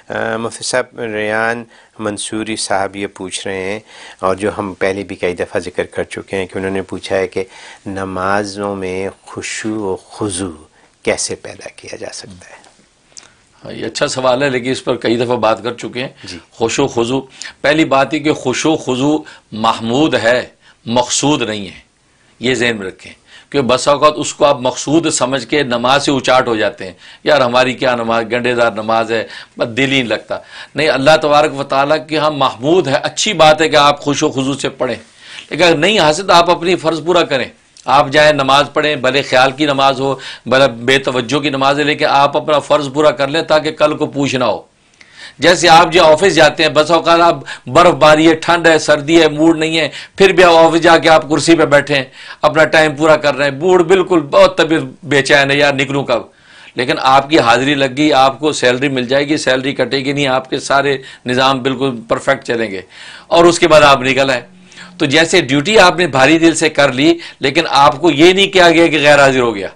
مفتی صاحب ریان منصوری صاحب یہ پوچھ رہے ہیں، اور جو ہم پہلے بھی کئی دفعہ ذکر کر چکے ہیں، کہ انہوں نے پوچھا ہے کہ نمازوں میں خشوع و خضوع کیسے پیدا کیا جا سکتا ہے؟ یہ اچھا سوال ہے، لیکن اس پر کئی دفعہ بات کر چکے ہیں. جی. خشوع خضوع، پہلی بات یہ کہ خشوع خضوع محمود ہے، مقصود نہیں ہے، یہ ذہن میں رکھیں. کہ بس اوقات اس کو آپ مقصود سمجھ کے نماز سے اچاٹ ہو جاتے ہیں، یار ہماری کیا نماز، گنڈے دار نماز ہے، بس دل ہی نہیں لگتا. نہیں، اللہ تبارک و تعالیٰ کہ ہم محمود ہے، اچھی بات ہے کہ آپ خشوع خضوع سے پڑھیں، لیکن اگر نہیں حاصل تو آپ اپنی فرض پورا کریں. آپ جائیں نماز پڑھیں، بھلے خیال کی نماز ہو، بھلے بے توجہ کی نماز ہے، لیکن آپ اپنا فرض پورا کر لیں تاکہ کل کو پوچھنا ہو. جیسے آپ جو آفس جاتے ہیں، بس اوقات آپ برف باری ہے، ٹھنڈ ہے، سردی ہے، موڈ نہیں ہے، پھر بھی آپ آفس جا کے آپ کرسی پہ بیٹھے ہیں، اپنا ٹائم پورا کر رہے ہیں، موڈ بالکل بہت طبیعت بے چین ہے، یار نکلوں کب. لیکن آپ کی حاضری لگ گئی، آپ کو سیلری مل جائے گی، سیلری کٹے گی نہیں، آپ کے سارے نظام بالکل پرفیکٹ چلیں گے، اور اس کے بعد آپ نکل آئے. تو جیسے ڈیوٹی آپ نے بھاری دل سے کر لی، لیکن آپ کو یہ نہیں کیا گیا کہ غیر حاضر ہو گیا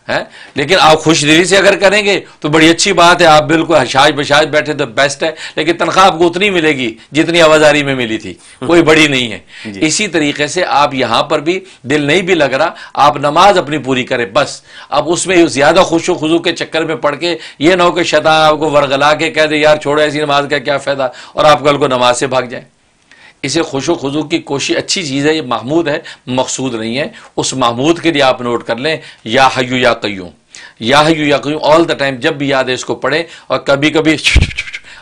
ہے. لیکن آپ خوش دلی سے اگر کریں گے تو بڑی اچھی بات ہے، آپ بالکل حشاش بشاش بیٹھے تو بیسٹ ہے، لیکن تنخواہ آپ کو اتنی ملے گی جتنی آوازاری میں ملی تھی، کوئی بڑی نہیں ہے. اسی طریقے سے آپ یہاں پر بھی دل نہیں بھی لگ رہا، آپ نماز اپنی پوری کریں بس. اب اس میں زیادہ خشوع خضوع کے چکر میں پڑھ کے یہ نہ ہو کہ شیطان آپ کو ورغلا کے کہہ دے یار چھوڑو ایسی نماز کا کیا فائدہ، اور آپ کل کو نماز سے بھاگ جائیں. اسے خشوع خضوع کی کوشش اچھی چیز ہے، یہ محمود ہے، مقصود نہیں ہے. اس محمود کے لیے آپ نوٹ کر لیں یا حیو یا قیوم، یا حیو یا قیوم آل دا ٹائم، جب بھی یاد ہے اس کو پڑھیں، اور کبھی کبھی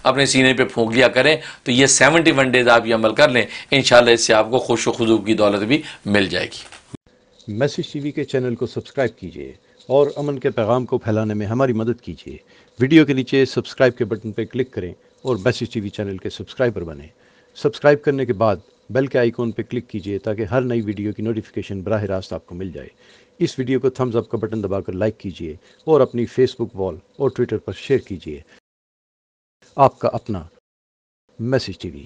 اپنے سینے پہ پھونک لیا کریں. تو یہ 71 ڈیز آپ یہ عمل کر لیں، انشاءاللہ اس سے آپ کو خشوع خضوع کی دولت بھی مل جائے گی. میسج ٹی وی کے چینل کو سبسکرائب کیجیے اور امن کے پیغام کو پھیلانے میں ہماری مدد کیجیے. ویڈیو کے نیچے سبسکرائب کے بٹن پہ کلک کریں اور میسج ٹی وی چینل کے سبسکرائبر بنیں. سبسکرائب کرنے کے بعد بیل کے آئیکن پہ کلک کیجیے تاکہ ہر نئی ویڈیو کی نوٹیفیکیشن براہ راست آپ کو مل جائے. اس ویڈیو کو تھمز اپ کا بٹن دبا کر لائک کیجیے اور اپنی فیس بک وال اور ٹویٹر پر شیئر کیجیے. آپ کا اپنا میسج ٹی وی.